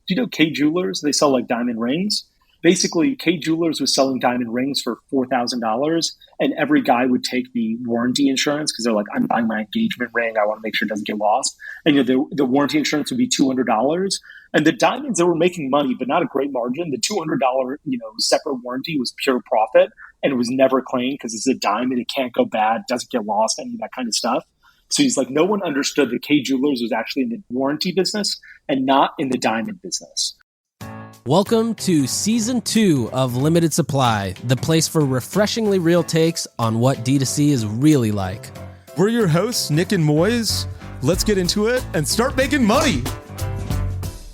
Do you know K Jewelers? They sell like diamond rings. Basically, K Jewelers was selling diamond rings for $4,000, and every guy would take the warranty insurance because they're like, I'm buying my engagement ring. I want to make sure it doesn't get lost. And the warranty insurance would be $200. And the diamonds, they were making money, but not a great margin. The $200, separate warranty was pure profit, and it was never claimed because it's a diamond. It can't go bad, doesn't get lost, any of that kind of stuff. So he's like, no one understood that K Jewelers was actually in the warranty business and not in the diamond business. Welcome to Season 2 of Limited Supply, the place for refreshingly real takes on what D2C is really like. We're your hosts, Nick and Moiz. Let's get into it and start making money.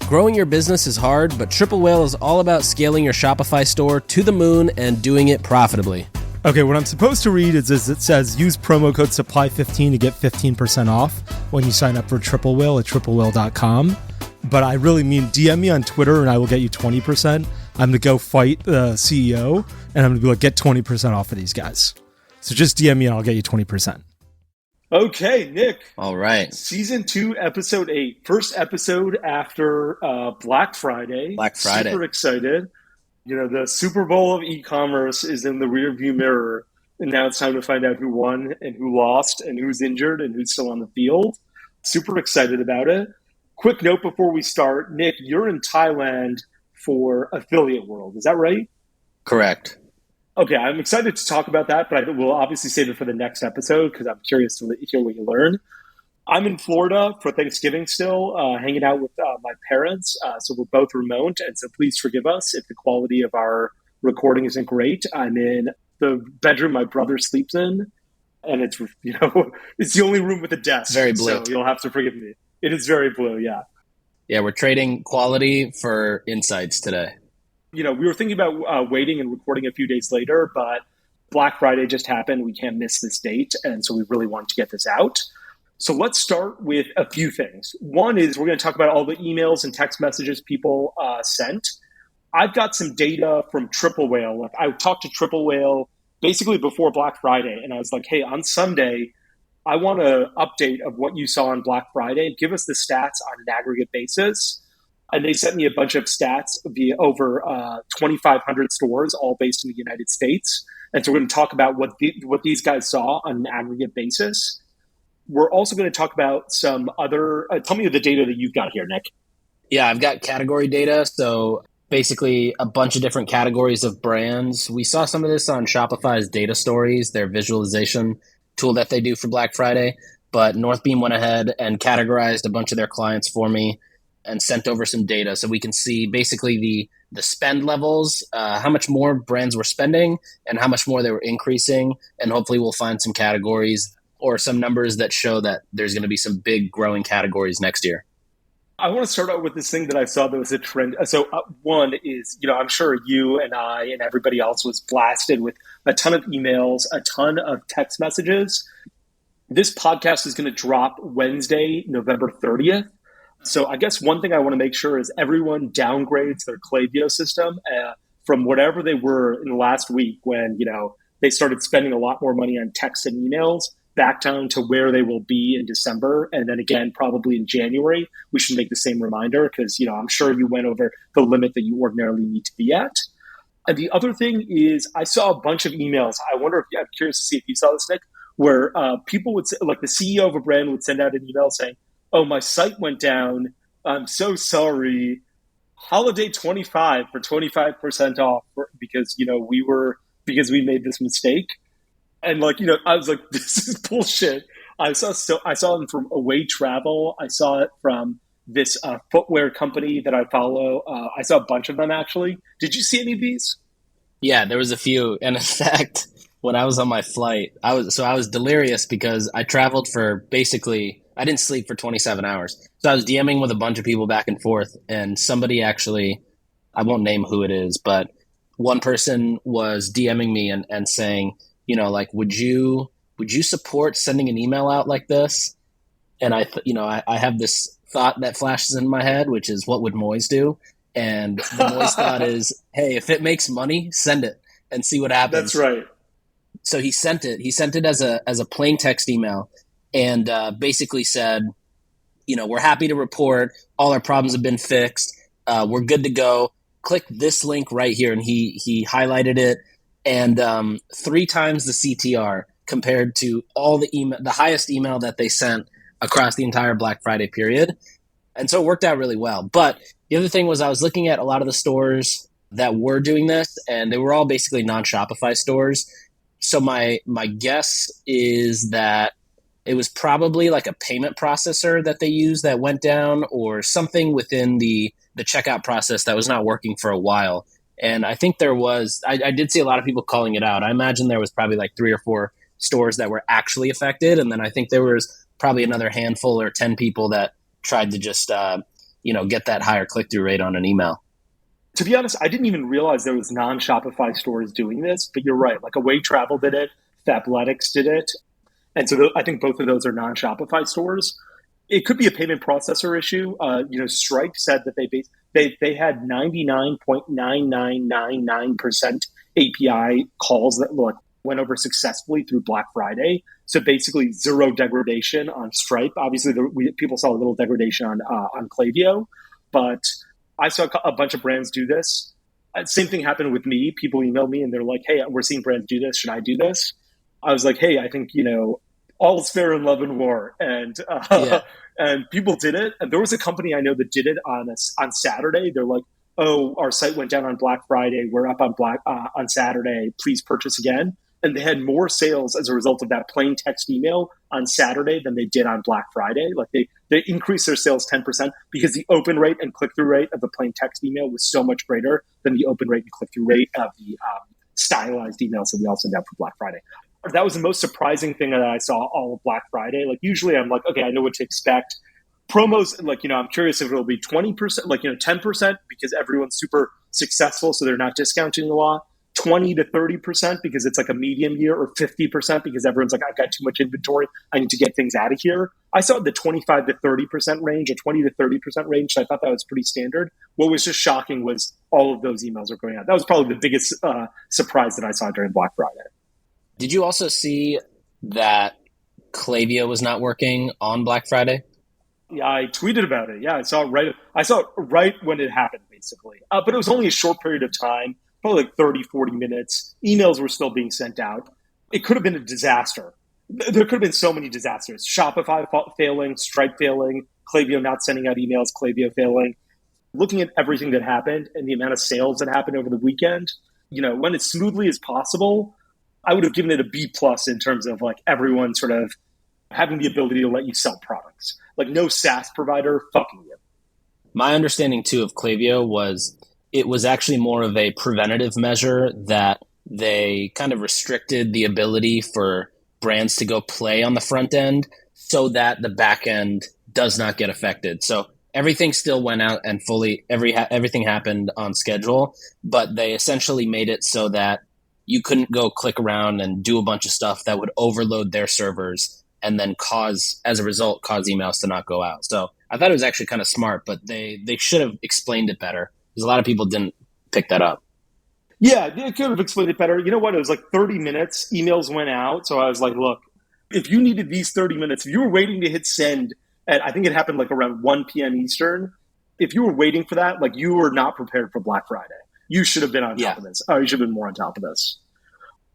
Growing your business is hard, but Triple Whale is all about scaling your Shopify store to the moon and doing it profitably. Okay, what I'm supposed to read is it says use promo code SUPPLY15 to get 15% off when you sign up for Triple Whale at triplewhale.com. But I really mean DM me on Twitter and I will get you 20%. I'm going to go fight the CEO and I'm going to be like, get 20% off of these guys. So just DM me and I'll get you 20%. Okay, Nick. All right. Season 2, Episode 8. First episode after Black Friday. Black Friday. Super excited. The Super Bowl of e-commerce is in the rearview mirror. And now it's time to find out who won and who lost and who's injured and who's still on the field. Super excited about it. Quick note before we start. Nick, you're in Thailand for Affiliate World. Is that right? Correct. Okay, I'm excited to talk about that, but we'll obviously save it for the next episode because I'm curious to hear what you learn. I'm in Florida for Thanksgiving still, hanging out with my parents. So we're both remote, and so please forgive us if the quality of our recording isn't great. I'm in the bedroom my brother sleeps in, and it's it's the only room with a desk. Very blue. So you'll have to forgive me. It is very blue, yeah. Yeah, we're trading quality for insights today. We were thinking about waiting and recording a few days later, but Black Friday just happened. We can't miss this date, and so we really wanted to get this out. So let's start with a few things. One is we're going to talk about all the emails and text messages people sent. I've got some data from Triple Whale. Like, I talked to Triple Whale basically before Black Friday, and I was like, hey, on Sunday, I want an update of what you saw on Black Friday. Give us the stats on an aggregate basis. And they sent me a bunch of stats via over 2,500 stores, all based in the United States. And so we're going to talk about what these guys saw on an aggregate basis. We're also going to talk about some other tell me the data that you've got here, Nick. Yeah, I've got category data. So basically a bunch of different categories of brands. We saw some of this on Shopify's data stories, their visualization tool that they do for Black Friday. But Northbeam went ahead and categorized a bunch of their clients for me and sent over some data so we can see basically the spend levels, how much more brands were spending and how much more they were increasing. And hopefully we'll find some categories or some numbers that show that there's going to be some big growing categories next year. I want to start out with this thing that I saw that was a trend. So one is, I'm sure you and I and everybody else was blasted with a ton of emails, a ton of text messages. This podcast is going to drop Wednesday, November 30th. So I guess one thing I want to make sure is everyone downgrades their Klaviyo system from whatever they were in the last week when, they started spending a lot more money on text and emails back down to where they will be in December. And then again, probably in January, we should make the same reminder because, I'm sure you went over the limit that you ordinarily need to be at. And the other thing is I saw a bunch of emails. I'm curious to see if you saw this, Nick, where people would say, like the CEO of a brand would send out an email saying, oh, my site went down. I'm so sorry. Holiday 25 for 25% off because we made this mistake. And I was like, this is bullshit. I saw them from Away Travel. I saw it from this footwear company that I follow. I saw a bunch of them actually. Did you see any of these? Yeah, there was a few. And in fact, when I was on my flight, I was delirious because I traveled for I didn't sleep for 27 hours. So I was DMing with a bunch of people back and forth, and somebody actually, I won't name who it is, but one person was DMing me and saying, would you support sending an email out like this? And I have this thought that flashes in my head, which is what would Moiz do? And the Moiz thought is, hey, if it makes money, send it and see what happens. That's right. So he sent it. He sent it as a plain text email and basically said, we're happy to report all our problems have been fixed. We're good to go. Click this link right here. And he highlighted it. And 3 times the CTR compared to all the highest email that they sent across the entire Black Friday period. And so it worked out really well. But the other thing was I was looking at a lot of the stores that were doing this, and they were all basically non-Shopify stores. So my guess is that it was probably like a payment processor that they used that went down, or something within the checkout process that was not working for a while. And I think there was, I did see a lot of people calling it out. I imagine there was probably like 3 or 4 stores that were actually affected. And then I think there was probably another handful or 10 people that tried to just, get that higher click-through rate on an email. To be honest, I didn't even realize there was non-Shopify stores doing this, but you're right. Like Away Travel did it, Fabletics did it. And so I think both of those are non-Shopify stores. It could be a payment processor issue. Stripe said that they had 99.9999% API calls that went over successfully through Black Friday. So basically zero degradation on Stripe. Obviously, people saw a little degradation on Klaviyo, but I saw a bunch of brands do this. Same thing happened with me. People emailed me and they're like, hey, we're seeing brands do this. Should I do this? I was like, hey, I think, all's fair in love and war. And and people did it. And there was a company I know that did it on Saturday. They're like, oh, our site went down on Black Friday. We're up on Saturday. Please purchase again. And they had more sales as a result of that plain text email on Saturday than they did on Black Friday. Like they increased their sales 10% because the open rate and click-through rate of the plain text email was so much greater than the open rate and click-through rate of the stylized emails that we also did for Black Friday. That was the most surprising thing that I saw all of Black Friday. Like usually I'm like, okay, I know what to expect. Promos, I'm curious if it'll be 20%, 10% because everyone's super successful, so they're not discounting a lot. 20 to 30% because it's like a medium year, or 50% because everyone's like, I've got too much inventory. I need to get things out of here. I saw the 25 to 30% range or 20 to 30% range. So I thought that was pretty standard. What was just shocking was all of those emails are going out. That was probably the biggest surprise that I saw during Black Friday. Did you also see that Klaviyo was not working on Black Friday? Yeah, I tweeted about it. Yeah, I saw it right when it happened, basically. But it was only a short period of time. Probably like 30, 40 minutes. Emails were still being sent out. It could have been a disaster. There could have been so many disasters. Shopify failing, Stripe failing, Klaviyo not sending out emails, Klaviyo failing. Looking at everything that happened and the amount of sales that happened over the weekend, went as smoothly as possible. I would have given it a B+ in terms of like everyone sort of having the ability to let you sell products. Like no SaaS provider fucking you. My understanding too of Klaviyo was it was actually more of a preventative measure that they kind of restricted the ability for brands to go play on the front end so that the back end does not get affected. So everything still went out and everything happened on schedule, but they essentially made it so that you couldn't go click around and do a bunch of stuff that would overload their servers and then cause emails to not go out. So I thought it was actually kind of smart, but they should have explained it better because a lot of people didn't pick that up. Yeah, they could have explained it better. You know what? It was like 30 minutes. Emails went out. So I was like, look, if you needed these 30 minutes, if you were waiting to hit send at, I think it happened like around 1 p.m. Eastern. If you were waiting for that, like you were not prepared for Black Friday. You should have been on top of this. You should have been more on top of this.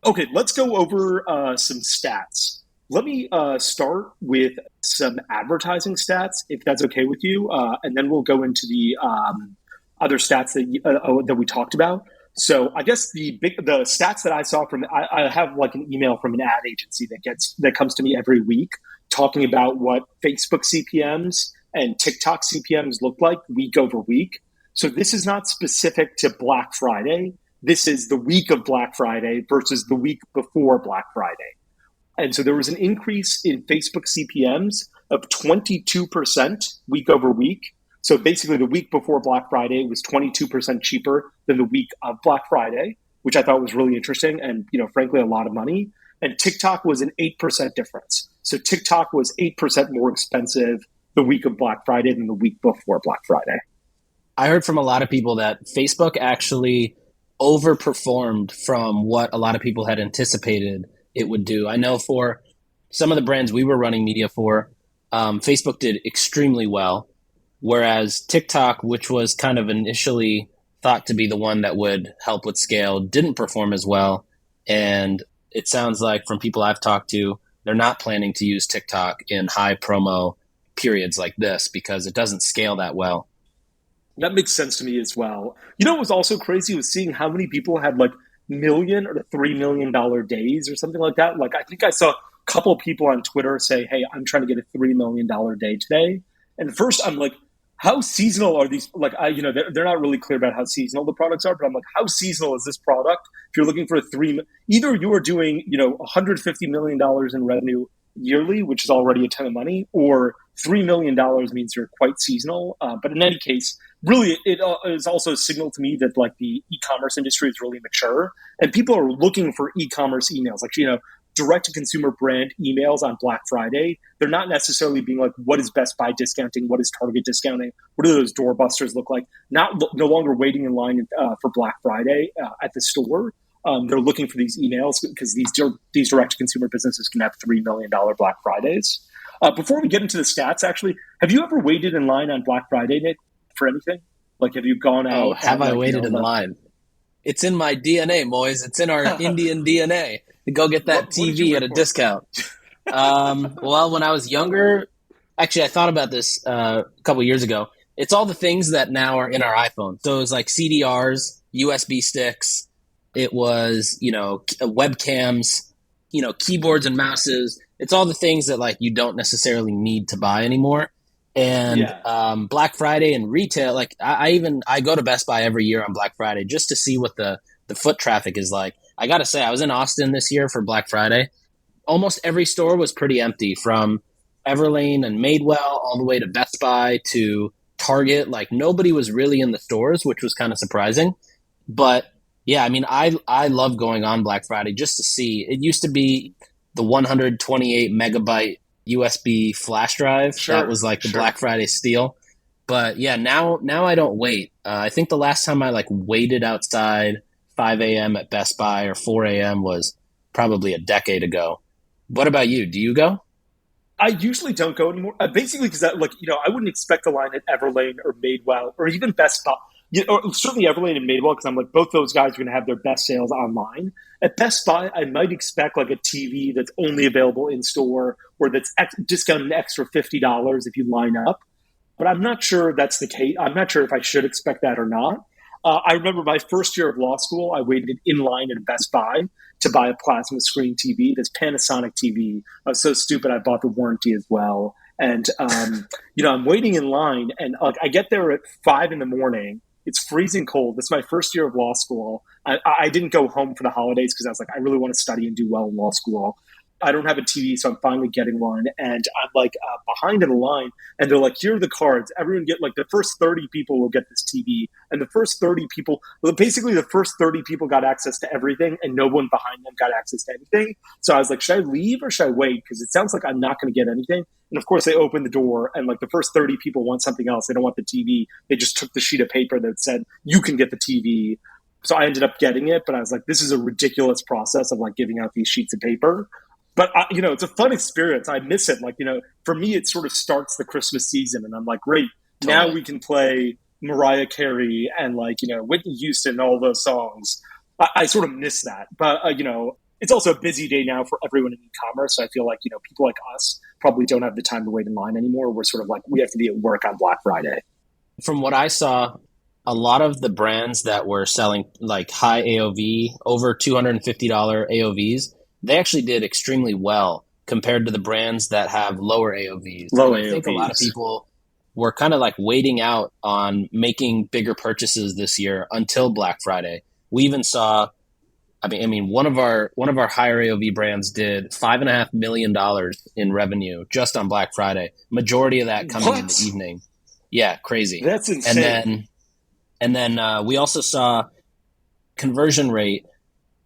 Okay, let's go over some stats. Let me start with some advertising stats, if that's okay with you, and then we'll go into the other stats that we talked about. So I guess the stats that I saw I have like an email from an ad agency that comes to me every week talking about what Facebook CPMs and TikTok CPMs look like week over week. So this is not specific to Black Friday. This is the week of Black Friday versus the week before Black Friday. And so there was an increase in Facebook CPMs of 22% week over week. So basically the week before Black Friday was 22% cheaper than the week of Black Friday, which I thought was really interesting and, frankly, a lot of money. And TikTok was an 8% difference. So TikTok was 8% more expensive the week of Black Friday than the week before Black Friday. I heard from a lot of people that Facebook actually overperformed from what a lot of people had anticipated it would do. I know for some of the brands we were running media for, Facebook did extremely well. Whereas TikTok, which was kind of initially thought to be the one that would help with scale, didn't perform as well. And it sounds like from people I've talked to, they're not planning to use TikTok in high promo periods like this because it doesn't scale that well. That makes sense to me as well. You know what was also crazy was seeing how many people had like million or $3 million days or something like that. Like I think I saw a couple of people on Twitter say, "Hey, I'm trying to get a $3 million day today." And at first I'm like, how seasonal are these? Like they're not really clear about how seasonal the products are, but I'm like, how seasonal is this product? If you're looking for either you are doing, $150 million in revenue yearly, which is already a ton of money, or $3 million means you're quite seasonal. But in any case, really, it is also a signal to me that like the e-commerce industry is really mature and people are looking for e-commerce emails. Like, direct to consumer brand emails on Black Friday. They're not necessarily being like, what is Best Buy discounting? What is Target discounting? What do those doorbusters look like? No longer waiting in line for Black Friday at the store. They're looking for these emails because these direct to consumer businesses can have $3 million Black Fridays. Before we get into the stats, actually, have you ever waited in line on Black Friday, Nick, for anything? Like, have you gone out? Oh, have I waited in line? It's in my DNA, Moiz. It's in our Indian DNA to go get that TV at a discount. Well, when I was younger, actually, I thought about this a couple years ago. It's all the things that now are in our iPhone. So it was like CDRs, USB sticks. It was, webcams, keyboards and mouses. It's all the things that like you don't necessarily need to buy anymore. And Black Friday and retail, like I go to Best Buy every year on Black Friday just to see what the foot traffic is like. I got to say, I was in Austin this year for Black Friday. Almost every store was pretty empty, from Everlane and Madewell all the way to Best Buy to Target. Like nobody was really in the stores, which was kind of surprising. But yeah, I mean, I love going on Black Friday just to see. It used to be the 128 megabyte USB flash drive. Sure, that was like the Black Friday steal. But yeah, now I don't wait. I think the last time I like waited outside 5 a.m. at Best Buy or 4 a.m. was probably a decade ago. What about you? Do you go? I usually don't go anymore. Basically because I wouldn't expect a line at Everlane or Madewell or even Best Buy. Or certainly Everlane and Madewell, because I'm like, both those guys are going to have their best sales online. At Best Buy, I might expect like a TV that's only available in store or that's discounted an extra $50 if you line up. But I'm not sure that's the case. I'm not sure if I should expect that or not. I remember my first year of law school, I waited in line at Best Buy to buy a plasma screen TV, this Panasonic TV. I was so stupid, I bought the warranty as well. And, I'm waiting in line and I get there at 5 a.m. It's freezing cold. This is my first year of law school. I didn't go home for the holidays because I was like, I really want to study and do well in law school. I don't have a TV, so I'm finally getting one. And I'm like behind in the line. And they're like, here are the cards. Everyone get like the first 30 people will get this TV. And the first 30 people, got access to everything. And no one behind them got access to anything. So I was like, should I leave or should I wait? Because it sounds like I'm not going to get anything. And of course, they opened the door and like the first 30 people want something else. They don't want the TV. They just took the sheet of paper that said, you can get the TV. So I ended up getting it. But I was like, this is a ridiculous process of like giving out these sheets of paper. But, it's a fun experience. I miss it. Like, for me, it sort of starts the Christmas season. And I'm like, great, now we can play Mariah Carey and like, Whitney Houston and all those songs. I sort of miss that. But, it's also a busy day now for everyone in e-commerce. So I feel like, people like us probably don't have the time to wait in line anymore. We're sort of like, we have to be at work on Black Friday. From what I saw, a lot of the brands that were selling like high AOV, over $250 AOVs, they actually did extremely well compared to the brands that have lower AOVs. I think a lot of people were kind of like waiting out on making bigger purchases this year until Black Friday. We even saw, one of our higher AOV brands did $5.5 million in revenue just on Black Friday. Majority of that coming in the evening. Yeah, crazy. That's insane. And then we also saw conversion rate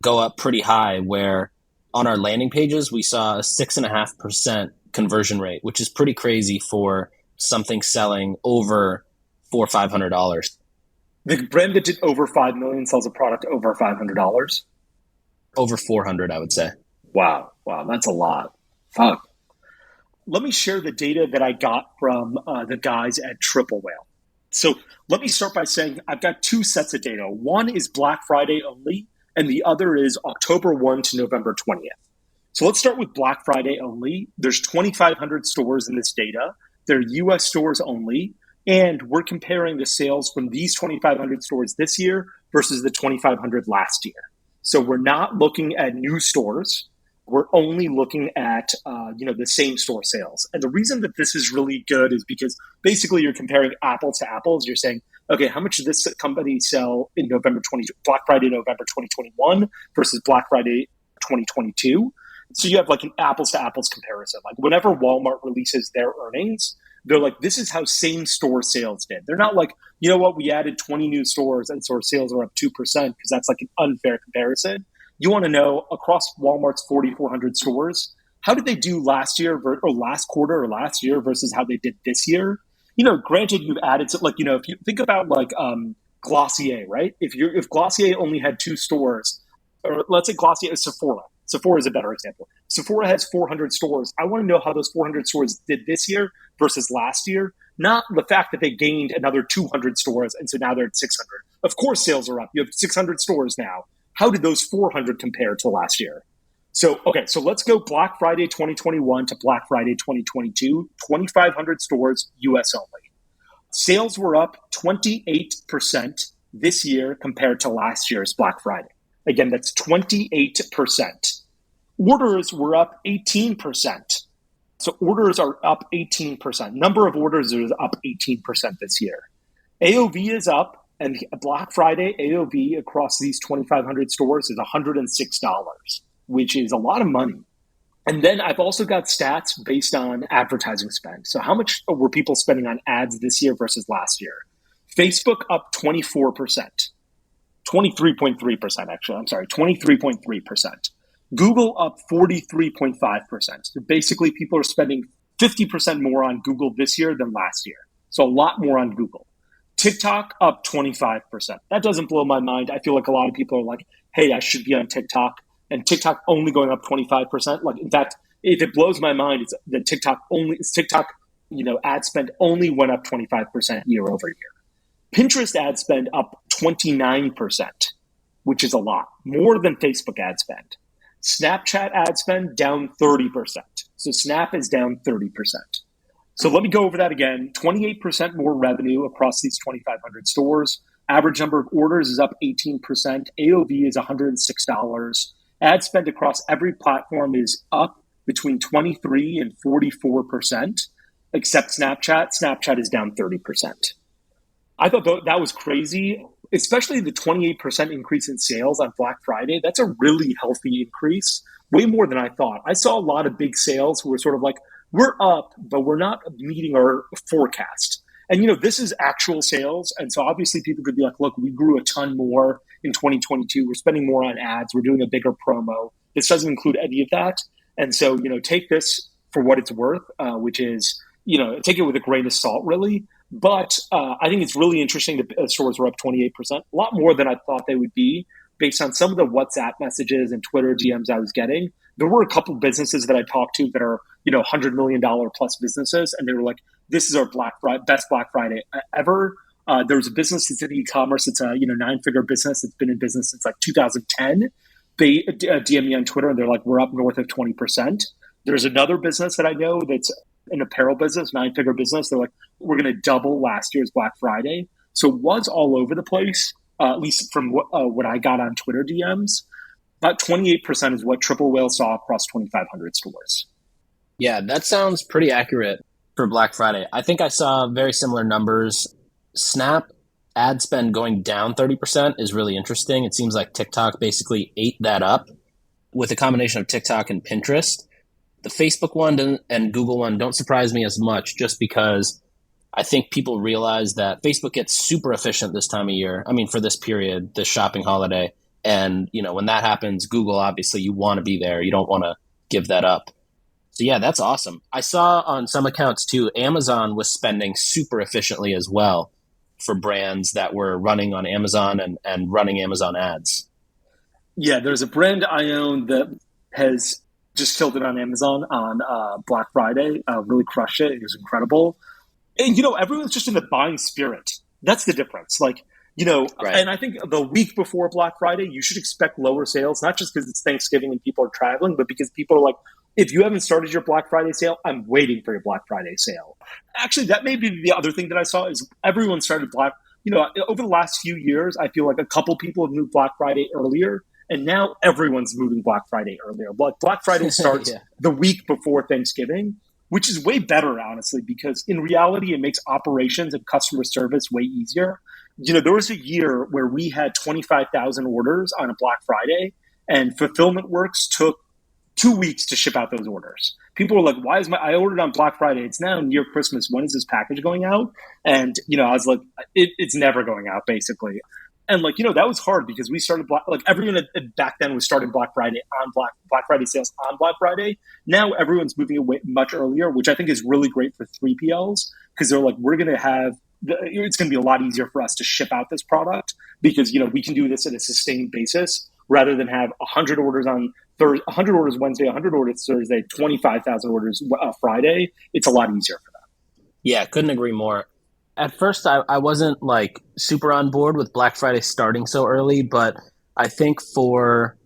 go up pretty high, where on our landing pages, we saw a 6.5% conversion rate, which is pretty crazy for something selling over $400 or $500. The brand that did over 5 million sells a product over $500. Over 400, I would say. Wow, that's a lot. Fuck. let me share the data that I got from the guys at Triple Whale. So let me start by saying I've got two sets of data. One is Black Friday only, and the other is October 1 to November 20th. So let's start with Black Friday only. There's 2,500 stores in this data. They're US stores only. And we're comparing the sales from these 2,500 stores this year versus the 2,500 last year. So we're not looking at new stores. We're only looking at the same store sales. And the reason that this is really good is because basically you're comparing apples to apples. You're saying, okay, how much did this company sell in Black Friday, November 2021 versus Black Friday 2022? So you have like an apples to apples comparison. Like whenever Walmart releases their earnings, they're like, this is how same store sales did. They're not like, you know what, we added 20 new stores and store sales are up 2% because that's like an unfair comparison. You want to know across Walmart's 4,400 stores, how did they do last year or last quarter or last year versus how they did this year? Granted, you've added if you think about Glossier, right? If Glossier only had two stores, or let's say Glossier is Sephora. Sephora is a better example. Sephora has 400 stores. I want to know how those 400 stores did this year versus last year, not the fact that they gained another 200 stores and so now they're at 600. Of course, sales are up. You have 600 stores now. How did those 400 compare to last year? So let's go Black Friday 2021 to Black Friday 2022, 2,500 stores, US only. Sales were up 28% this year compared to last year's Black Friday. Again, that's 28%. Orders were up 18%. So orders are up 18%. Number of orders is up 18% this year. AOV is up. And Black Friday AOV across these 2,500 stores is $106, which is a lot of money. And then I've also got stats based on advertising spend. So how much were people spending on ads this year versus last year? Facebook up 24%, 23.3% actually. I'm sorry, 23.3%. Google up 43.5%. So basically people are spending 50% more on Google this year than last year. So a lot more on Google. TikTok up 25%. That doesn't blow my mind. I feel like a lot of people are like, hey, I should be on TikTok. And TikTok only going up 25%. Like, in fact, if it blows my mind, it's that TikTok, ad spend only went up 25% year over year. Pinterest ad spend up 29%, which is a lot, more than Facebook ad spend. Snapchat ad spend down 30%. So Snap is down 30%. So let me go over that again. 28% more revenue across these 2,500 stores. Average number of orders is up 18%. AOV is $106. Ad spend across every platform is up between 23 and 44%, except Snapchat. Snapchat is down 30%. I thought that was crazy, especially the 28% increase in sales on Black Friday. That's a really healthy increase, way more than I thought. I saw a lot of big sales who were sort of like, we're up, but we're not meeting our forecast. And, this is actual sales. And so obviously people could be like, look, we grew a ton more in 2022. We're spending more on ads. We're doing a bigger promo. This doesn't include any of that. And so, take this for what it's worth, which is, take it with a grain of salt, really. But I think it's really interesting that stores were up 28%, a lot more than I thought they would be based on some of the WhatsApp messages and Twitter DMs I was getting. There were a couple businesses that I talked to that are, $100 million plus businesses. And they were like, this is our best Black Friday ever. There was a business that's in e-commerce. It's a, 9-figure business. It's been in business since like 2010. They DM me on Twitter and they're like, we're up north of 20%. There's another business that I know that's an apparel business, 9-figure business. They're like, we're going to double last year's Black Friday. So it was all over the place, at least from what I got on Twitter DMs. About 28% is what Triple Whale saw across 2,500 stores. Yeah, that sounds pretty accurate for Black Friday. I think I saw very similar numbers. Snap ad spend going down 30% is really interesting. It seems like TikTok basically ate that up with a combination of TikTok and Pinterest. The Facebook one and Google one don't surprise me as much just because I think people realize that Facebook gets super efficient this time of year. I mean, for this period, the shopping holiday. And, when that happens, Google, obviously, you want to be there. You don't want to give that up. So, yeah, that's awesome. I saw on some accounts, too, Amazon was spending super efficiently as well for brands that were running on Amazon and running Amazon ads. Yeah, there's a brand I own that has just killed it on Amazon on Black Friday. Really crushed it. It was incredible. And, everyone's just in the buying spirit. That's the difference. Like, Right. and I think the week before Black Friday, you should expect lower sales, not just because it's Thanksgiving and people are traveling, but because people are like, if you haven't started your Black Friday sale, I'm waiting for your Black Friday sale. Actually, that may be the other thing that I saw is everyone started over the last few years, I feel like a couple people have moved Black Friday earlier, and now everyone's moving Black Friday earlier. But Black Friday starts the week before Thanksgiving, which is way better, honestly, because in reality, it makes operations and customer service way easier. There was a year where we had 25,000 orders on a Black Friday, and Fulfillment Works took 2 weeks to ship out those orders. People were like, I ordered on Black Friday. It's now near Christmas. When is this package going out? And, I was like, it's never going out, basically. And that was hard because we started everyone back then was starting Black Friday on Black Friday sales on Black Friday. Now everyone's moving away much earlier, which I think is really great for 3PLs because they're like, we're going to have, it's going to be a lot easier for us to ship out this product because, we can do this at a sustained basis rather than have 100 orders on Thursday, 100 orders Wednesday, 100 orders Thursday, 25,000 orders Friday. It's a lot easier for them. Yeah, couldn't agree more. At first, I wasn't super on board with Black Friday starting so early, but I think for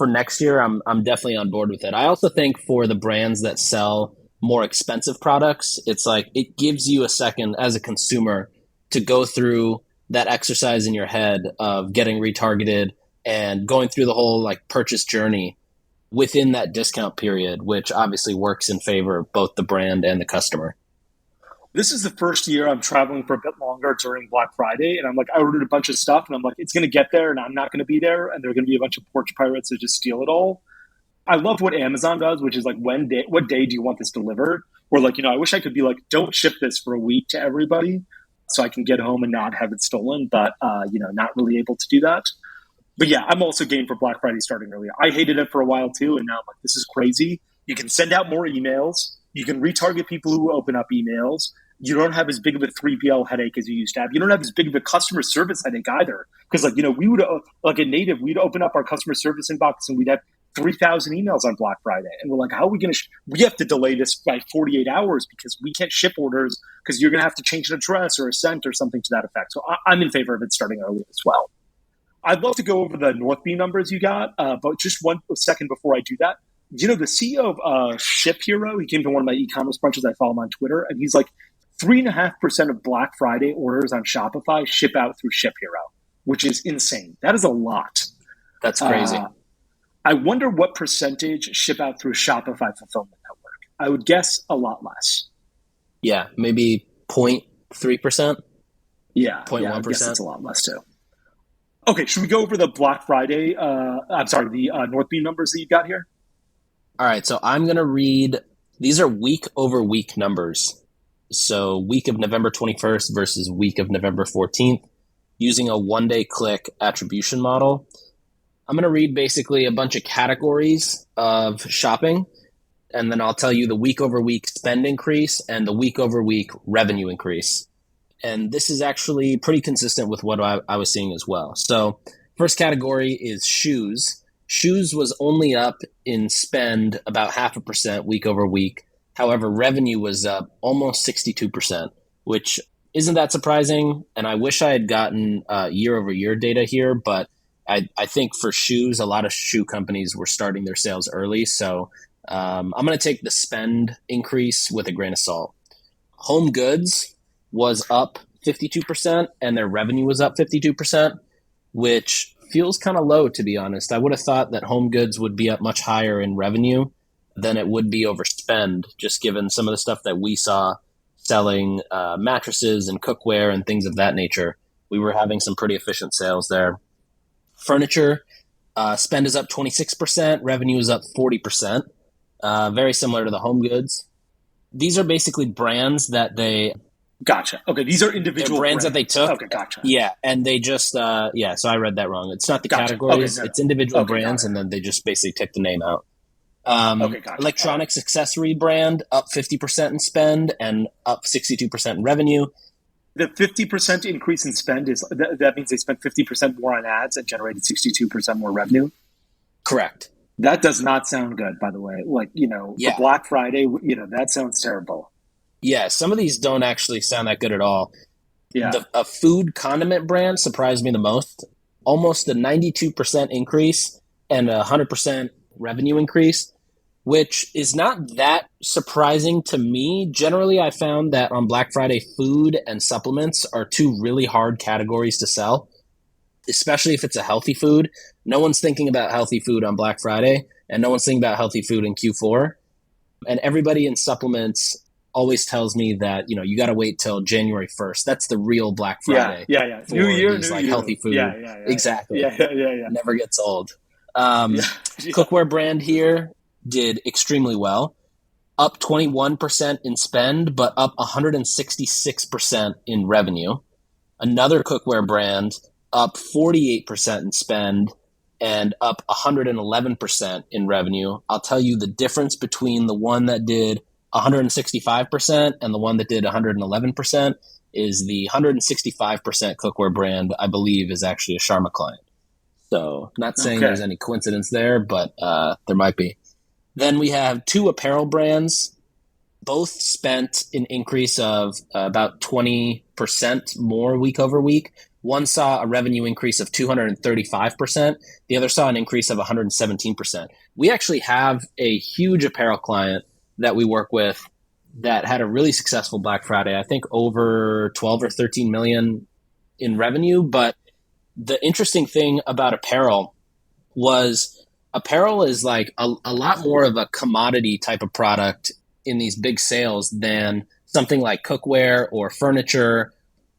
next year, I'm definitely on board with it. I also think for the brands that sell more expensive products, it's it gives you a second as a consumer to go through that exercise in your head of getting retargeted and going through the whole purchase journey within that discount period, which obviously works in favor of both the brand and the customer. This is the first year I'm traveling for a bit longer during Black Friday. And I ordered a bunch of stuff and I'm like, it's going to get there and I'm not going to be there. And there are going to be a bunch of porch pirates that just steal it all. I love what Amazon does, which is what day do you want this delivered? Or I wish I could be don't ship this for a week to everybody so I can get home and not have it stolen. But, not really able to do that. But yeah, I'm also game for Black Friday starting earlier. I hated it for a while too. And now I'm like, this is crazy. You can send out more emails. You can retarget people who open up emails. You don't have as big of a 3PL headache as you used to have. You don't have as big of a customer service headache either. Because we would, a native, we'd open up our customer service inbox and we'd have 3,000 emails on Black Friday. And we're like, how are we going to, we have to delay this by 48 hours because we can't ship orders because you're going to have to change an address or a cent or something to that effect. So I'm in favor of it starting early as well. I'd love to go over the Northbeam numbers you got, but just 1 second before I do that. The CEO of Ship Hero, he came to one of my e-commerce brunches. I follow him on Twitter, and he's like, 3.5% of Black Friday orders on Shopify ship out through Ship Hero, which is insane. That is a lot. That's crazy. I wonder what percentage ship out through Shopify Fulfillment Network. I would guess a lot less. Yeah, maybe 0.3%. Yeah, 0.1%. I guess it's a lot less too. Okay, should we go over the Black Friday? The Northbeam numbers that you got here? All right, so I'm going to read. These are week over week numbers. So week of November 21st versus week of November 14th using a one-day click attribution model. I'm going to read basically a bunch of categories of shopping, and then I'll tell you the week over week spend increase and the week over week revenue increase. And this is actually pretty consistent with what I was seeing as well. So first category is shoes. Shoes was only up in spend about 0.5% week over week. However, revenue was up almost 62%, which isn't that surprising. And I wish I had gotten year over year data here, but I think for shoes, a lot of shoe companies were starting their sales early. So I'm going to take the spend increase with a grain of salt. Home goods was up 52% and their revenue was up 52%, which feels kind of low, to be honest. I would have thought that home goods would be up much higher in revenue than it would be over spend, just given some of the stuff that we saw selling mattresses and cookware and things of that nature. We were having some pretty efficient sales there. Furniture, spend is up 26%, revenue is up 40%, very similar to the home goods. These are basically brands that they... Gotcha. Okay, these are individual brands that they took. Okay, gotcha. Yeah, and they just, so I read that wrong. It's not the categories, okay, no. It's individual brands, and then they just basically take the name out. Gotcha. Electronics accessory brand, up 50% in spend and up 62% in revenue. The 50% increase in spend is that means they spent 50% more on ads and generated 62% more revenue? Correct. That does not sound good, by the way. Like, for Yeah. Black Friday, that sounds terrible. Yeah. Some of these don't actually sound that good at all. Yeah. A food condiment brand surprised me the most. Almost a 92% increase and a 100% revenue increase, which is not that surprising to me. Generally, I found that on Black Friday, food and supplements are two really hard categories to sell, especially if it's a healthy food. No one's thinking about healthy food on Black Friday, and no one's thinking about healthy food in Q4. And everybody in supplements always tells me that, you got to wait till January 1st. That's the real Black Friday. Yeah. For New year, these new like you. healthy food. Yeah. Exactly. Yeah. Never gets old. Yeah. Cookware brand here did extremely well, up 21% in spend, but up 166% in revenue. Another cookware brand up 48% in spend and up 111% in revenue. I'll tell you the difference between the one that did 165% and the one that did 111% is the 165% cookware brand, I believe, is actually a Sharma client. So not saying there's any coincidence there, but there might be. Then we have two apparel brands. Both spent an increase of about 20% more week over week. One saw a revenue increase of 235%. The other saw an increase of 117%. We actually have a huge apparel client that we work with that had a really successful Black Friday. I think over 12 or 13 million in revenue. But the interesting thing about apparel was apparel is like a lot more of a commodity type of product in these big sales than something like cookware or furniture,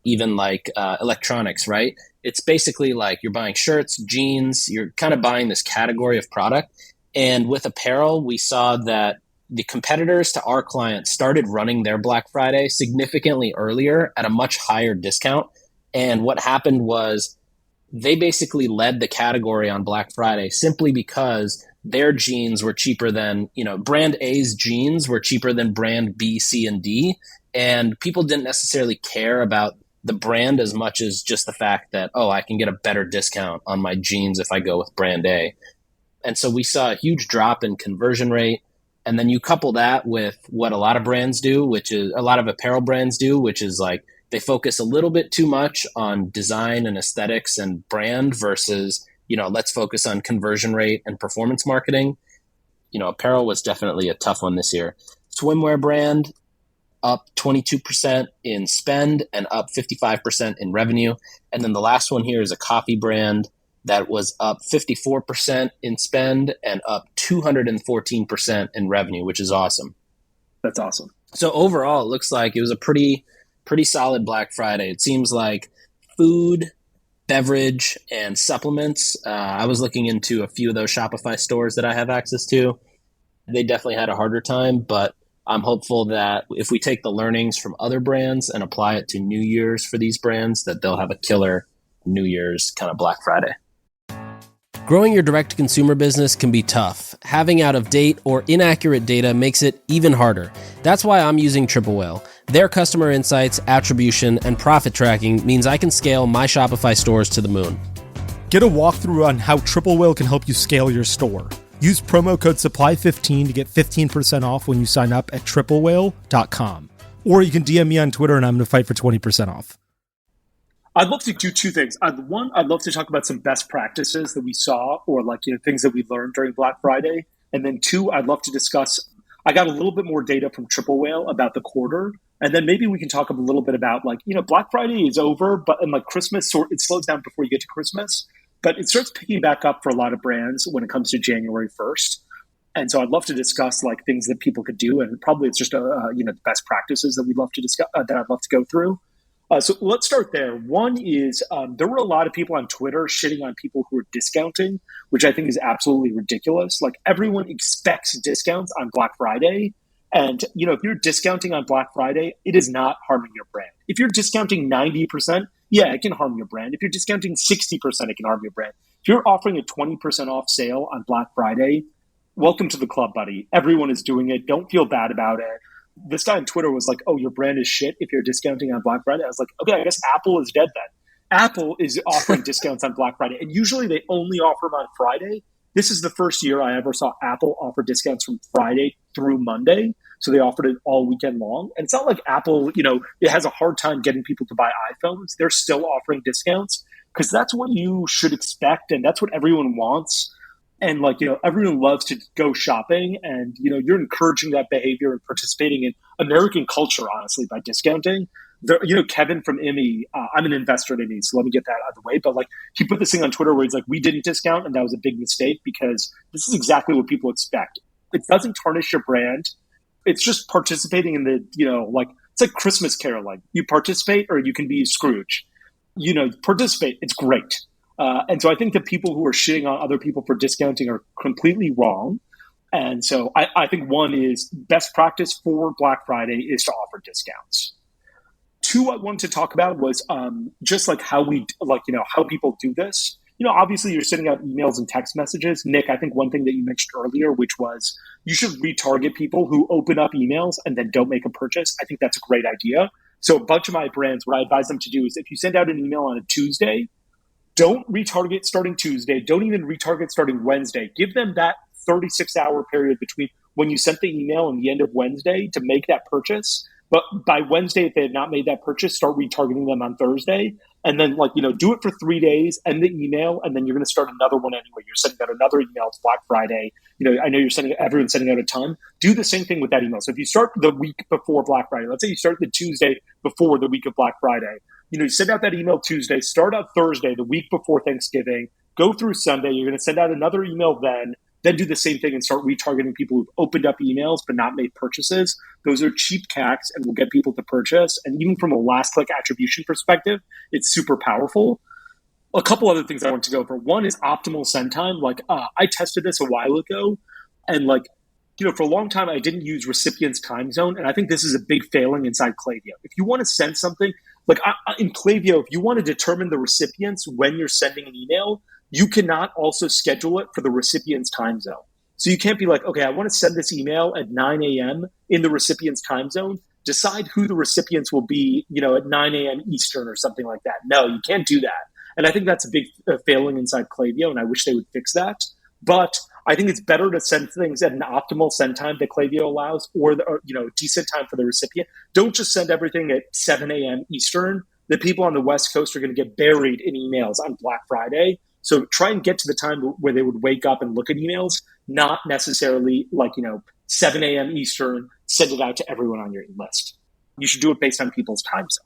even like electronics, right? It's basically like you're buying shirts, jeans, you're kind of buying this category of product. And with apparel, we saw that the competitors to our client started running their Black Friday significantly earlier at a much higher discount. And what happened was they basically led the category on Black Friday simply because their jeans were cheaper than, brand A's jeans were cheaper than brand B, C, and D. And people didn't necessarily care about the brand as much as just the fact that, I can get a better discount on my jeans if I go with brand A. And so we saw a huge drop in conversion rate. And then you couple that with what a lot of brands do, which is a lot of apparel brands do, which is like they focus a little bit too much on design and aesthetics and brand versus, let's focus on conversion rate and performance marketing. Apparel was definitely a tough one this year. Swimwear brand up 22% in spend and up 55% in revenue. And then the last one here is a coffee brand that was up 54% in spend and up 214% in revenue, which is awesome. That's awesome. So overall, it looks like it was a pretty solid Black Friday. It seems like food, beverage, and supplements. I was looking into a few of those Shopify stores that I have access to. They definitely had a harder time, but I'm hopeful that if we take the learnings from other brands and apply it to New Year's for these brands, that they'll have a killer New Year's kind of Black Friday. Growing your direct-to-consumer business can be tough. Having out-of-date or inaccurate data makes it even harder. That's why I'm using Triple Whale. Their customer insights, attribution, and profit tracking means I can scale my Shopify stores to the moon. Get a walkthrough on how Triple Whale can help you scale your store. Use promo code SUPPLY15 to get 15% off when you sign up at triplewhale.com. Or you can DM me on Twitter and I'm going to fight for 20% off. I'd love to do two things. One, I'd love to talk about some best practices that we saw or things that we learned during Black Friday. And then two, I'd love to discuss, I got a little bit more data from Triple Whale about the quarter. And then maybe we can talk a little bit about Black Friday is over, but Christmas, it slows down before you get to Christmas, but it starts picking back up for a lot of brands when it comes to January 1st. And so I'd love to discuss things that people could do. And probably it's just, the best practices that we'd love to discuss, that I'd love to go through. So let's start there. One is there were a lot of people on Twitter shitting on people who are discounting, which I think is absolutely ridiculous. Everyone expects discounts on Black Friday. And, if you're discounting on Black Friday, it is not harming your brand. If you're discounting 90%, yeah, it can harm your brand. If you're discounting 60%, it can harm your brand. If you're offering a 20% off sale on Black Friday, welcome to the club, buddy. Everyone is doing it. Don't feel bad about it. This guy on Twitter was like, oh, your brand is shit if you're discounting on Black Friday. I was like, okay, I guess Apple is dead then. Apple is offering discounts on Black Friday. And usually they only offer them on Friday. this is the first year I ever saw Apple offer discounts from Friday through Monday. So they offered it all weekend long. And it's not like Apple, it has a hard time getting people to buy iPhones. They're still offering discounts because that's what you should expect. And that's what everyone wants. And everyone loves to go shopping, and, you're encouraging that behavior and participating in American culture, honestly, by discounting. Kevin from IMI, I'm an investor in IMI, so let me get that out of the way. But he put this thing on Twitter where he's like, we didn't discount, and that was a big mistake because this is exactly what people expect. It doesn't tarnish your brand. It's just participating in the, it's like Christmas caroling. You participate or you can be Scrooge. Participate. It's great. And so I think the people who are shitting on other people for discounting are completely wrong. And so I think one is best practice for Black Friday is to offer discounts. Two, I wanted to talk about was just how we how people do this. Obviously you're sending out emails and text messages. Nick, I think one thing that you mentioned earlier, which was you should retarget people who open up emails and then don't make a purchase. I think that's a great idea. So a bunch of my brands, what I advise them to do is if you send out an email on a Tuesday, don't retarget starting Tuesday. Don't even retarget starting Wednesday. Give them that 36-hour period between when you sent the email and the end of Wednesday to make that purchase. But by Wednesday, if they have not made that purchase, start retargeting them on Thursday. And then, do it for 3 days, end the email, and then you're going to start another one anyway. You're sending out another email. It's Black Friday. I know everyone's sending out a ton. Do the same thing with that email. So if you start the week before Black Friday, let's say you start the Tuesday before the week of Black Friday, you send out that email Tuesday, start out Thursday, the week before Thanksgiving, go through Sunday. You're going to send out another email then do the same thing and start retargeting people who've opened up emails but not made purchases. Those are cheap CACs and will get people to purchase. And even from a last click attribution perspective, it's super powerful. A couple other things I want to go over. One is optimal send time. I tested this a while ago, and for a long time I didn't use recipient's time zone, and I think this is a big failing inside Klaviyo. If you want to send something, in Klaviyo, if you want to determine the recipients when you're sending an email, you cannot also schedule it for the recipient's time zone. So you can't be like, okay, I want to send this email at 9 a.m. in the recipient's time zone. Decide who the recipients will be, at 9 a.m. Eastern or something like that. No, you can't do that. And I think that's a big failing inside Klaviyo, and I wish they would fix that. But I think it's better to send things at an optimal send time that Klaviyo allows, or decent time for the recipient. Don't just send everything at 7 a.m. Eastern. The people on the West Coast are going to get buried in emails on Black Friday. So try and get to the time where they would wake up and look at emails, not necessarily 7 a.m. Eastern, send it out to everyone on your list. You should do it based on people's time zone.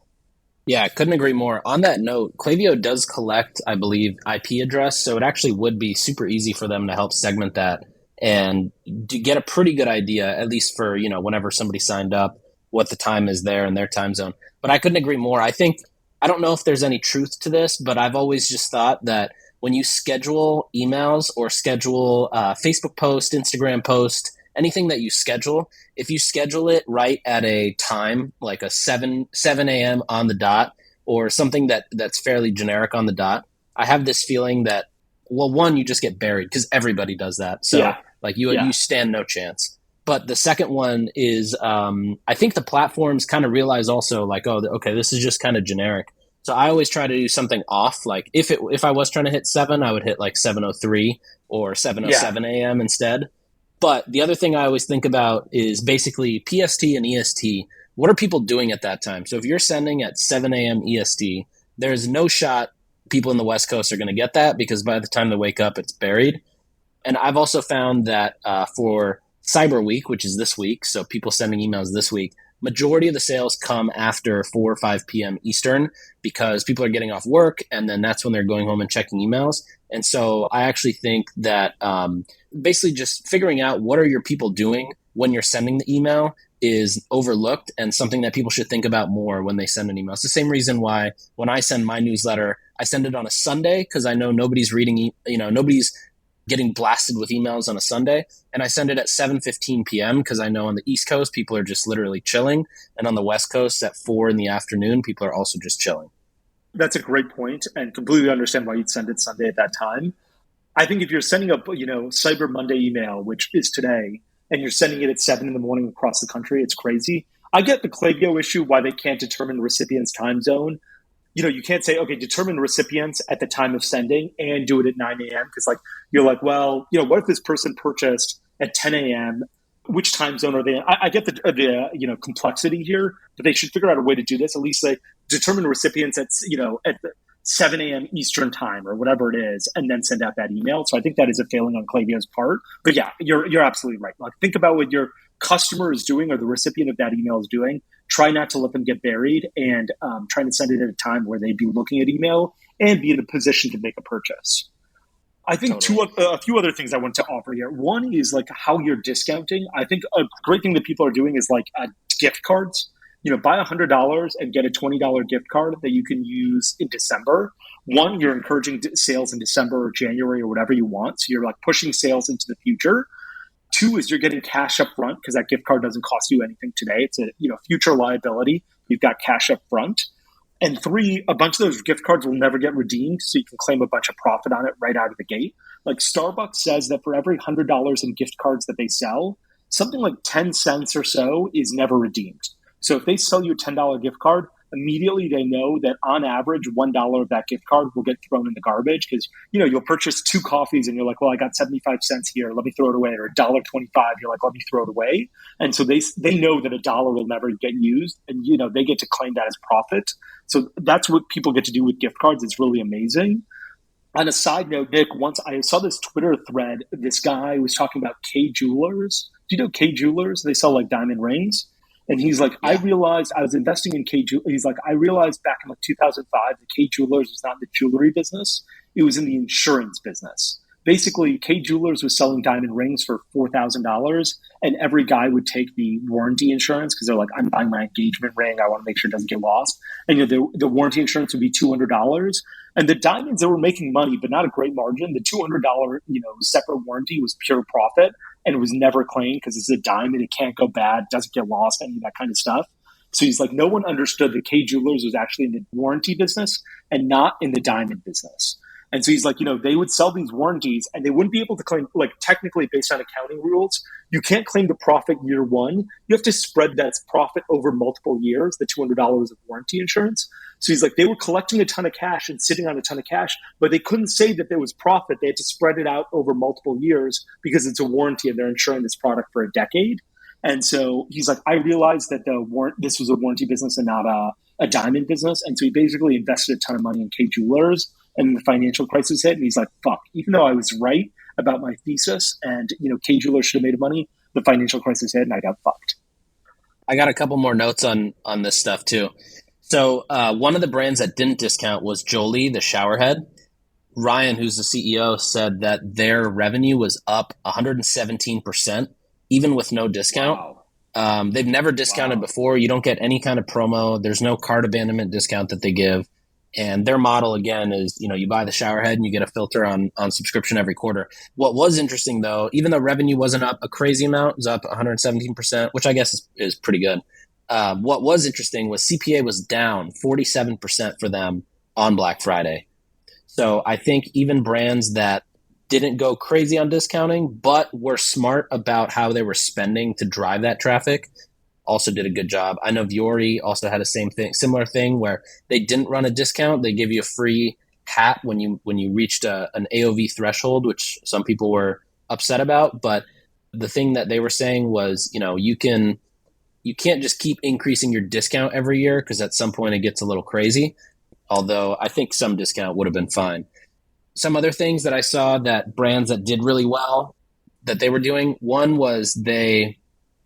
Yeah, I couldn't agree more. On that note, Klaviyo does collect, I believe, IP address, so it actually would be super easy for them to help segment that and to get a pretty good idea, at least for, whenever somebody signed up, what the time is there in their time zone. But I couldn't agree more. I don't know if there's any truth to this, but I've always just thought that when you schedule emails or schedule Facebook post, Instagram post, anything that you schedule, if you schedule it right at a time, like a 7 a.m. on the dot, or something that's fairly generic on the dot, I have this feeling that, well, one, you just get buried because everybody does that. So you stand no chance. But the second one is I think the platforms kind of realize also this is just kind of generic. So I always try to do something off. If I was trying to hit 7, I would hit 7:03 or 7:07 a.m. instead. But the other thing I always think about is basically PST and EST. What are people doing at that time? So if you're sending at 7 a.m. EST, there's no shot people in the West Coast are going to get that because by the time they wake up, it's buried. And I've also found that for Cyber Week, which is this week, so people sending emails this week, majority of the sales come after 4 or 5 p.m. Eastern because people are getting off work, and then that's when they're going home and checking emails. And so I actually think that basically just figuring out what are your people doing when you're sending the email is overlooked and something that people should think about more when they send an email. It's the same reason why when I send my newsletter, I send it on a Sunday because I know nobody's reading, nobody's getting blasted with emails on a Sunday. And I send it at 7:15 p.m. because I know on the East Coast, people are just literally chilling. And on the West Coast at 4 in the afternoon, people are also just chilling. That's a great point, and completely understand why you'd send it Sunday at that time. I think if you're sending a Cyber Monday email, which is today, and you're sending it at 7 in the morning across the country, it's crazy. I get the Klaviyo issue, why they can't determine the recipient's time zone. you can't say, okay, determine recipients at the time of sending and do it at 9 a.m. Because like, you're like, well, what if this person purchased at 10 a.m.? Which time zone are they in? I get the complexity here, but they should figure out a way to do this. At least like determine recipients at 7 a.m. Eastern time or whatever it is, and then send out that email. So I think that is a failing on Klaviyo's part. But yeah, you're absolutely right. Like, think about what your customer is doing or the recipient of that email is doing. Try not to let them get buried, and try to send it at a time where they'd be looking at email and be in a position to make a purchase. I think a few other things I want to offer here. One is like how you're discounting. I think a great thing that people are doing is like gift cards. Buy $100 and get a $20 gift card that you can use in December. One, you're encouraging sales in December or January or whatever you want. So you're like pushing sales into the future. Two is you're getting cash up front because that gift card doesn't cost you anything today. It's a future liability. You've got cash up front. And three, a bunch of those gift cards will never get redeemed, so you can claim a bunch of profit on it right out of the gate. Like Starbucks says that for every $100 in gift cards that they sell, something like 10 cents or so is never redeemed. So if they sell you a $10 gift card, immediately they know that on average, $1 of that gift card will get thrown in the garbage because, you'll purchase 2 coffees and you're like, well, I got 75 cents here. Let me throw it away. Or $1.25. You're like, let me throw it away. And so they know that $1 will never get used, and, they get to claim that as profit. So that's what people get to do with gift cards. It's really amazing. On a side note, Nick, once I saw this Twitter thread, this guy was talking about K Jewelers. Do you know K Jewelers? They sell like diamond rings. And he's like, I realized I was investing in K Jewelers. He's like, I realized back in like 2005, the K Jewelers was not in the jewelry business. It was in the insurance business. Basically, K Jewelers was selling diamond rings for $4,000, and every guy would take the warranty insurance because they're like, I'm buying my engagement ring. I want to make sure it doesn't get lost. And the warranty insurance would be $200. And the diamonds, they were making money, but not a great margin. The $200, separate warranty was pure profit, and it was never claimed because it's a diamond. It can't go bad, doesn't get lost, any of that kind of stuff. So he's like, no one understood that K Jewelers was actually in the warranty business and not in the diamond business. And so he's like, they would sell these warranties and they wouldn't be able to claim, like technically based on accounting rules, you can't claim the profit year one. You have to spread that profit over multiple years, the $200 of warranty insurance. So he's like, they were collecting a ton of cash and sitting on a ton of cash, but they couldn't say that there was profit. They had to spread it out over multiple years because it's a warranty and they're insuring this product for a decade. And so he's like, I realized that this was a warranty business and not a diamond business. And so he basically invested a ton of money in K Jewelers. And the financial crisis hit, and he's like, fuck, even though I was right about my thesis and, K Jewelers should have made money, the financial crisis hit and I got fucked. I got a couple more notes on this stuff too. So one of the brands that didn't discount was Jolie, the shower head. Ryan, who's the CEO, said that their revenue was up 117%, even with no discount. Wow. They've never discounted before. You don't get any kind of promo. There's no cart abandonment discount that they give. And their model, again, is, you buy the shower head and you get a filter on subscription every quarter. What was interesting, though, even though revenue wasn't up a crazy amount, it was up 117%, which I guess is pretty good. What was interesting was CPA was down 47% for them on Black Friday. So I think even brands that didn't go crazy on discounting, but were smart about how they were spending to drive that traffic, also did a good job. I know Viore also had a similar thing where they didn't run a discount. They give you a free hat when you reached an AOV threshold, which some people were upset about. But the thing that they were saying was, you can't just keep increasing your discount every year because at some point it gets a little crazy. Although I think some discount would have been fine. Some other things that I saw that brands that did really well that they were doing. One was they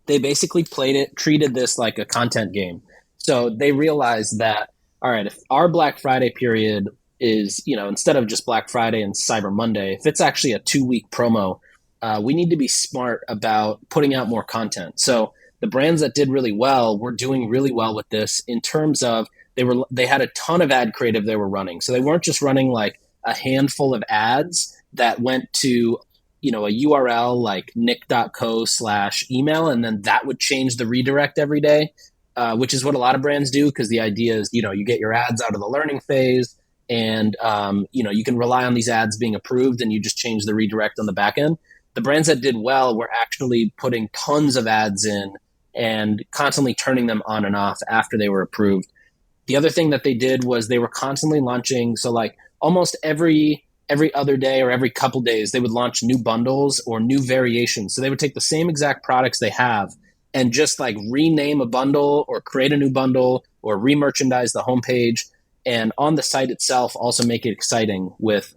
basically treated this like a content game. So they realized that, all right, if our Black Friday period is, instead of just Black Friday and Cyber Monday, if it's actually a 2-week promo, we need to be smart about putting out more content. So the brands that did really well were doing really well with this in terms of they had a ton of ad creative they were running. So they weren't just running like a handful of ads that went to a URL like nick.co/email, and then that would change the redirect every day, which is what a lot of brands do, because the idea is, you get your ads out of the learning phase and, you can rely on these ads being approved and you just change the redirect on the back end. The brands that did well were actually putting tons of ads in and constantly turning them on and off after they were approved. The other thing that they did was they were constantly launching. So like almost every other day or every couple days, they would launch new bundles or new variations. So they would take the same exact products they have and just like rename a bundle or create a new bundle or re-merchandise the homepage. And on the site itself, also make it exciting with,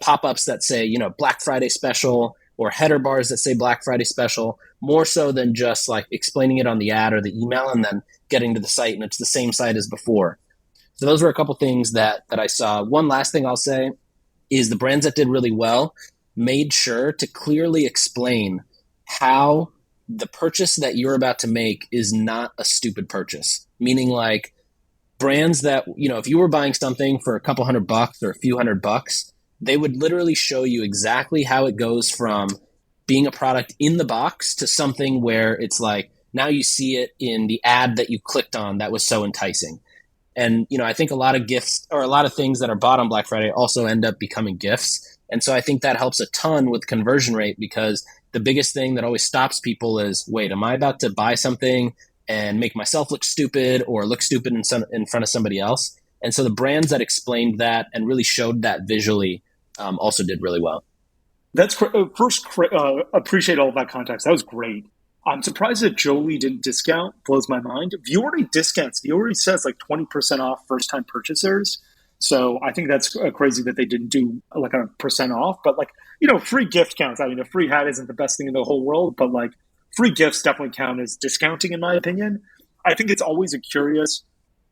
pop-ups that say, Black Friday special, or header bars that say Black Friday special, more so than just like explaining it on the ad or the email and then getting to the site and it's the same site as before. So those were a couple things that I saw. One last thing I'll say is the brands that did really well made sure to clearly explain how the purchase that you're about to make is not a stupid purchase. Meaning like brands that, if you were buying something for a couple $100 or a few $100, they would literally show you exactly how it goes from being a product in the box to something where it's like, now you see it in the ad that you clicked on that was so enticing. And, I think a lot of gifts or a lot of things that are bought on Black Friday also end up becoming gifts. And so I think that helps a ton with conversion rate, because the biggest thing that always stops people is, wait, am I about to buy something and make myself look stupid or look stupid in front of somebody else? And so the brands that explained that and really showed that visually also did really well. That's first, appreciate all of that context. That was great. I'm surprised that Jolie didn't discount. Blows my mind. Vuori discounts. Vuori says like 20% off first-time purchasers. So I think that's crazy that they didn't do like a percent off. But like, free gift counts. I mean, a free hat isn't the best thing in the whole world, but like free gifts definitely count as discounting in my opinion. I think it's always a curious.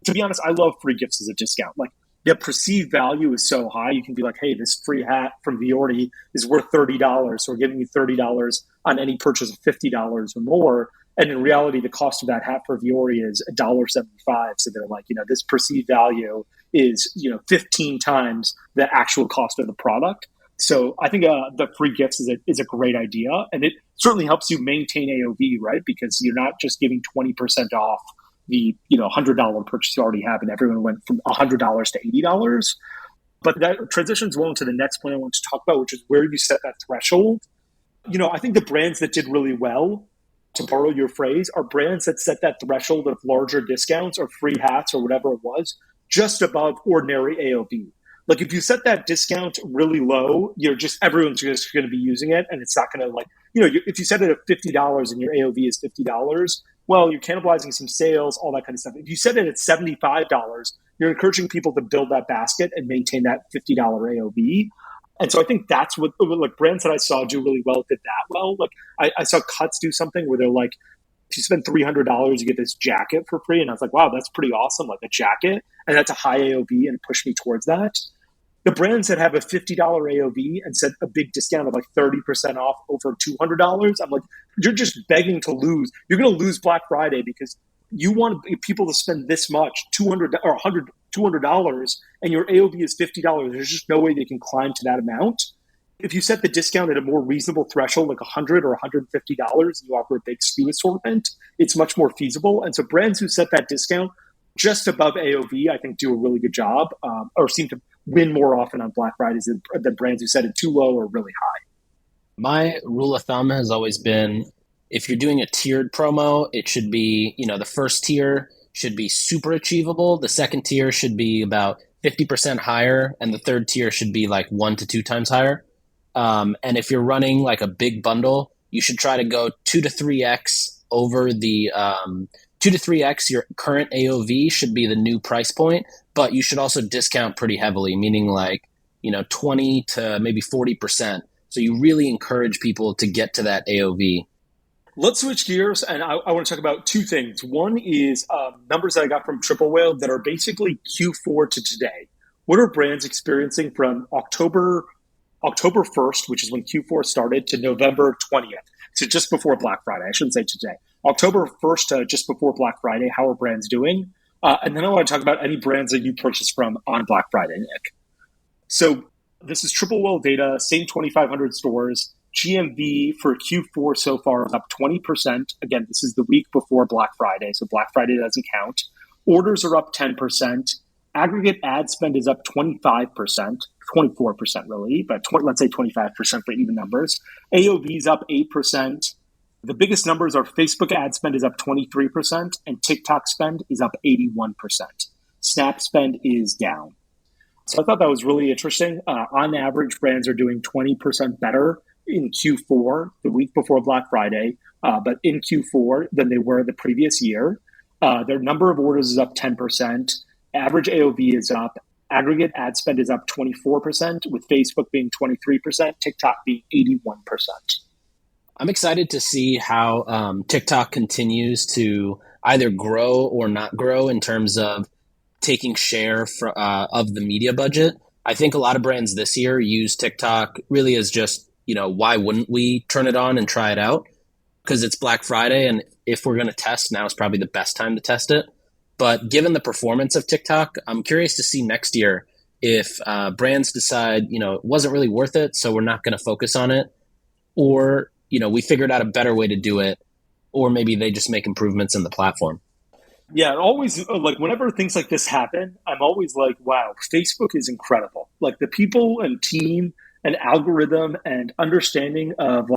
To be honest, I love free gifts as a discount. Like the perceived value is so high. You can be like, hey, this free hat from Vuori is worth $30. So we're giving you $30 on any purchase of $50 or more. And in reality, the cost of that hat for Vuori is $1.75. So they're like, this perceived value is, 15 times the actual cost of the product. So I think the free gifts is a great idea. And it certainly helps you maintain AOV, right? Because you're not just giving 20% off the $100 purchase you already have, and everyone went from $100 to $80. But that transitions well into the next point I want to talk about, which is where you set that threshold. I think the brands that did really well, to borrow your phrase, are brands that set that threshold of larger discounts or free hats or whatever it was, just above ordinary AOV. Like if you set that discount really low, everyone's just going to be using it, and it's not going to if you set it at $50 and your AOV is $50, well, you're cannibalizing some sales, all that kind of stuff. If you set it at $75, you're encouraging people to build that basket and maintain that $50 AOV. And so I think that's what like brands that I saw do really well did that well. Like I saw Cuts do something where they're like, if you spend $300, you get this jacket for free. And I was like, wow, that's pretty awesome. Like a jacket. And that's a high AOV and it pushed me towards that. The brands that have a $50 AOV and set a big discount of like 30% off over $200, I'm like, you're just begging to lose. You're going to lose Black Friday because you want people to spend this much, $200 or $200, and your AOV is $50. There's just no way they can climb to that amount. If you set the discount at a more reasonable threshold, like $100 or $150, and you offer a big SKU assortment, it's much more feasible. And so brands who set that discount just above AOV, I think, do a really good job, or seem to win more often on Black Fridays than brands who set it too low or really high. My rule of thumb has always been, if you're doing a tiered promo, it should be, the first tier should be super achievable. The second tier should be about 50% higher. And the third tier should be like 1 to 2 times higher. And if you're running like a big bundle, you should try to go 2 to 3x over the 2 to 3x your current AOV should be the new price point, but you should also discount pretty heavily, meaning like, 20 to maybe 40%. So you really encourage people to get to that AOV. Let's switch gears, and I want to talk about two things. One is numbers that I got from Triple Whale that are basically Q4 to today. What are brands experiencing from October 1st, which is when Q4 started, to November 20th? So just before Black Friday. I shouldn't say today. October 1st to just before Black Friday, how are brands doing? And then I want to talk about any brands that you purchased from on Black Friday, Nick. So this is Triple Whale data, same 2,500 stores. GMV for Q4 so far is up 20%. Again, this is the week before Black Friday, so Black Friday doesn't count. Orders are up 10%. Aggregate ad spend is up 25%, 24% really, but let's say 25% for even numbers. AOV is up 8%. The biggest numbers are Facebook ad spend is up 23% and TikTok spend is up 81%. Snap spend is down. So I thought that was really interesting. On average, brands are doing 20% better in Q4, the week before Black Friday, but in Q4 than they were the previous year. Their number of orders is up 10%. Average AOV is up. Aggregate ad spend is up 24%, with Facebook being 23%, TikTok being 81%. I'm excited to see how TikTok continues to either grow or not grow in terms of taking share of the media budget. I think a lot of brands this year use TikTok really as just, why wouldn't we turn it on and try it out? Because it's Black Friday, and if we're going to test, now is probably the best time to test it. But given the performance of TikTok, I'm curious to see next year if brands decide, it wasn't really worth it, so we're not going to focus on it, or, we figured out a better way to do it, or maybe they just make improvements in the platform. Yeah, always, like, whenever things like this happen, I'm always like, wow, Facebook is incredible. Like, the people and team and algorithm and understanding of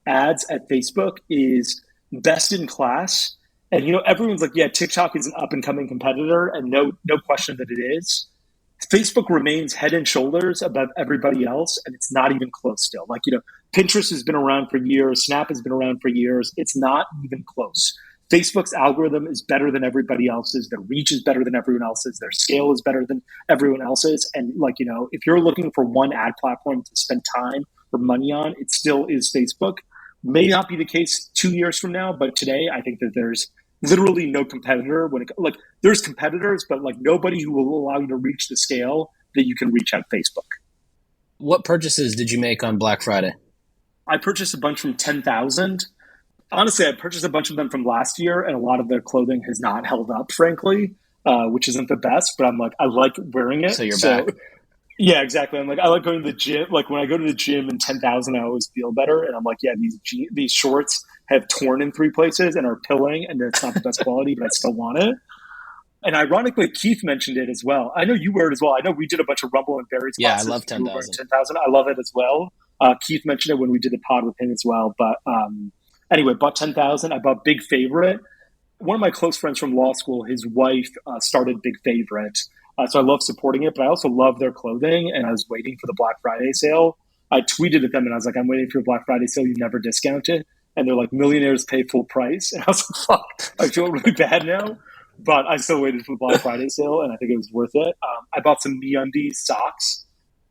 ads at Facebook is best in class. And, everyone's like, yeah, TikTok is an up and coming competitor, and no question that it is. Facebook remains head and shoulders above everybody else, and it's not even close still. Pinterest has been around for years. Snap has been around for years. It's not even close. Facebook's algorithm is better than everybody else's. Their reach is better than everyone else's. Their scale is better than everyone else's. And if you're looking for one ad platform to spend time or money on, it still is Facebook. May not be the case 2 years from now, but today I think that there's literally no competitor there's competitors, but nobody who will allow you to reach the scale that you can reach on Facebook. What purchases did you make on Black Friday? I purchased a bunch from 10,000. Honestly, I purchased a bunch of them from last year, and a lot of their clothing has not held up, frankly, which isn't the best, but I like wearing it. So you're back. Yeah, exactly. I like going to the gym. Like, when I go to the gym in 10,000, I always feel better. And I'm like, yeah, these shorts have torn in 3 places and are pilling, and it's not the best quality, but I still want it. And ironically, Keith mentioned it as well. I know you wear it as well. I know we did a bunch of Rumble and Berries. Yeah, I love 10,000. 10,000. I love it as well. Keith mentioned it when we did the pod with him as well. But anyway, bought 10,000. I bought Big Favorite. One of my close friends from law school, his wife started Big Favorite. So I love supporting it, but I also love their clothing. And I was waiting for the Black Friday sale. I tweeted at them and I was like, I'm waiting for your Black Friday sale. You never discount it. And they're like, millionaires pay full price. And I was like, fuck, I feel really bad now. But I still waited for the Black Friday sale, and I think it was worth it. I bought some MeUndies socks.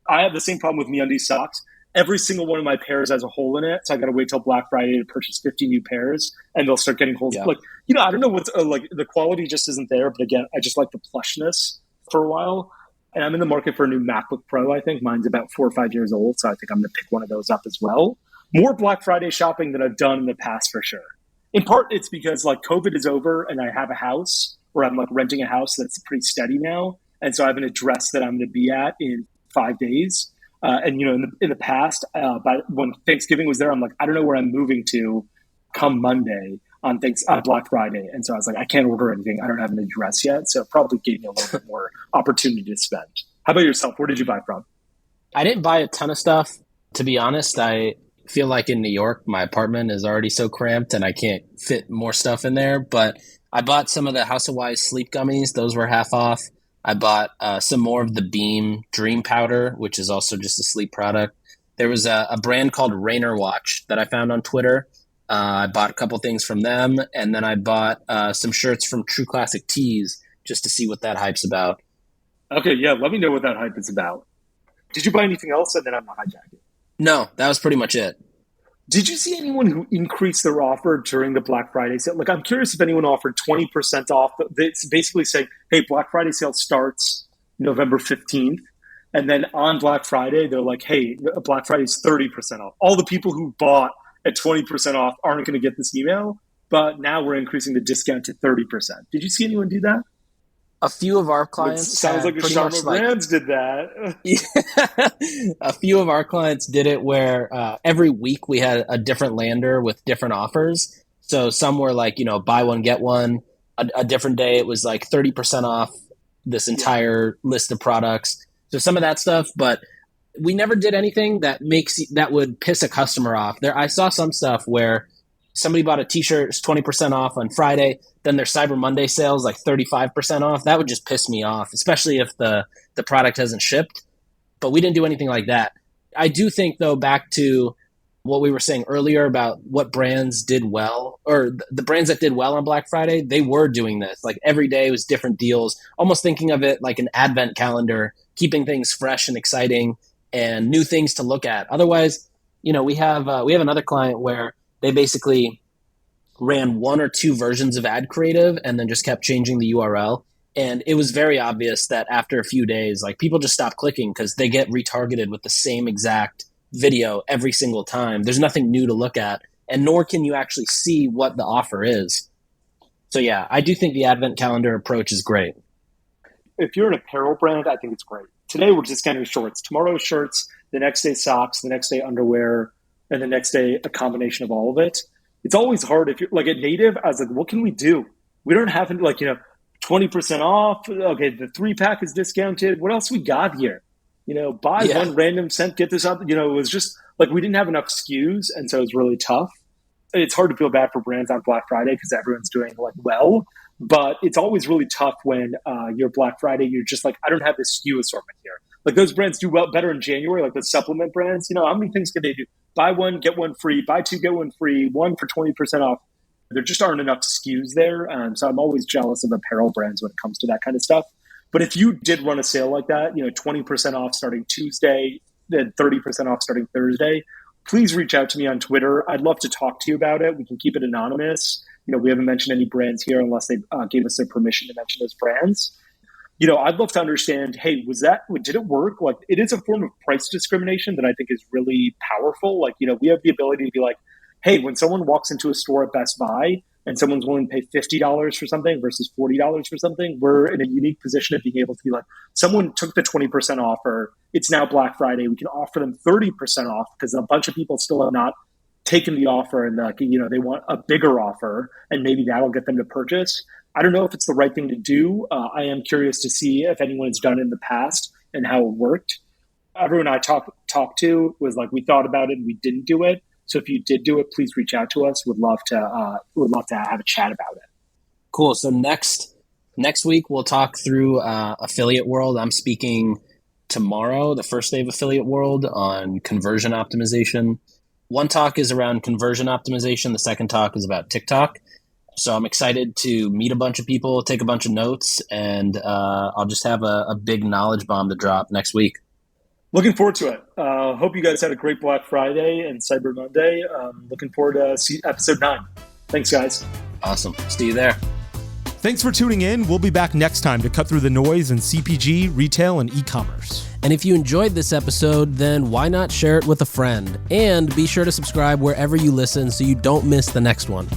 I have the same problem with MeUndies socks. Every single one of my pairs has a hole in it, so I got to wait till Black Friday to purchase 50 new pairs, and they'll start getting holes. Yeah. I don't know what's the quality just isn't there. But again, I just like the plushness for a while. And I'm in the market for a new MacBook Pro. I think mine's about 4 or 5 years old, so I think I'm going to pick one of those up as well. More Black Friday shopping than I've done in the past for sure. In part, it's because COVID is over and I have a house, or I'm renting a house that's pretty steady now. And so I have an address that I'm going to be at in 5 days. And in the past, when Thanksgiving was there, I'm like, I don't know where I'm moving to come Monday on Black Friday. And so I was like, I can't order anything. I don't have an address yet. So it probably gave me a little bit more opportunity to spend. How about yourself? Where did you buy from? I didn't buy a ton of stuff. To be honest, I feel like in New York, my apartment is already so cramped and I can't fit more stuff in there. But I bought some of the House of Wise sleep gummies. Those were half off. I bought some more of the Beam Dream Powder, which is also just a sleep product. There was a brand called Rainer Watch that I found on Twitter. I bought a couple things from them. And then I bought some shirts from True Classic Tees just to see what that hype's about. Okay, yeah, let me know what that hype is about. Did you buy anything else? And then I'm going to hijack it. No, that was pretty much it. Did you see anyone who increased their offer during the Black Friday sale? I'm curious if anyone offered 20% off. It's basically saying, hey, Black Friday sale starts November 15th. And then on Black Friday, they're like, hey, Black Friday is 30% off. All the people who bought at 20% off aren't going to get this email, but now we're increasing the discount to 30%. Did you see anyone do that? A few of our clients sounds like the Sharma brands did that. Yeah. A few of our clients did it where every week we had a different lander with different offers. So some were buy one, get one. A different day it was 30% off this entire list of products. So some of that stuff, but we never did anything that would piss a customer off. I saw some stuff where somebody bought a t-shirt, it's 20% off on Friday, then their Cyber Monday sales like 35% off. That would just piss me off, especially if the product hasn't shipped. But we didn't do anything like that. I do think, though, back to what we were saying earlier about what brands did well, or the brands that did well on Black Friday, they were doing this. Like every day was different deals, almost thinking of it like an advent calendar, keeping things fresh and exciting and new things to look at. Otherwise, we have another client where they basically ran one or two versions of ad creative and then just kept changing the URL. And it was very obvious that after a few days, like people just stopped clicking because they get retargeted with the same exact video every single time. There's nothing new to look at, and nor can you actually see what the offer is. So yeah, I do think the advent calendar approach is great. If you're an apparel brand, I think it's great. Today we're discounting shorts. Tomorrow shirts, the next day socks, the next day underwear, and the next day a combination of all of it. It's always hard if you're like at Native. I was like, what can we do? We don't have 20% off. Okay, the 3-pack is discounted. What else we got here? Buy one random cent, get this up. It was just like we didn't have enough SKUs, and so it was really tough. It's hard to feel bad for brands on Black Friday because everyone's doing well, but it's always really tough when you're Black Friday. You're just like, I don't have this SKU assortment here. Like those brands do better in January, like the supplement brands. How many things can they do? Buy one, get one free. Buy two, get one free. One for 20% off. There just aren't enough SKUs there. So I'm always jealous of apparel brands when it comes to that kind of stuff. But if you did run a sale like that, 20% off starting Tuesday, then 30% off starting Thursday, please reach out to me on Twitter. I'd love to talk to you about it. We can keep it anonymous. We haven't mentioned any brands here unless they gave us their permission to mention those brands. I'd love to understand, hey, did it work? Like, it is a form of price discrimination that I think is really powerful. Like, we have the ability to be like, hey, when someone walks into a store at Best Buy and someone's willing to pay $50 for something versus $40 for something, we're in a unique position of being able to be like, someone took the 20% offer. It's now Black Friday. We can offer them 30% off because a bunch of people still have not taken the offer and they want a bigger offer, and maybe that'll get them to purchase. I don't know if it's the right thing to do. I am curious to see if anyone has done it in the past and how it worked. Everyone I talked to was like, we thought about it and we didn't do it. So if you did do it, please reach out to us. Would love to have a chat about it. Cool. So next week we'll talk through Affiliate World. I'm speaking tomorrow, the first day of Affiliate World, on conversion optimization. One talk is around conversion optimization. The second talk is about TikTok. So I'm excited to meet a bunch of people, take a bunch of notes, and I'll just have a big knowledge bomb to drop next week. Looking forward to it. Hope you guys had a great Black Friday and Cyber Monday. Looking forward to episode 9. Thanks, guys. Awesome. See you there. Thanks for tuning in. We'll be back next time to cut through the noise in CPG, retail, and e-commerce. And if you enjoyed this episode, then why not share it with a friend? And be sure to subscribe wherever you listen so you don't miss the next one.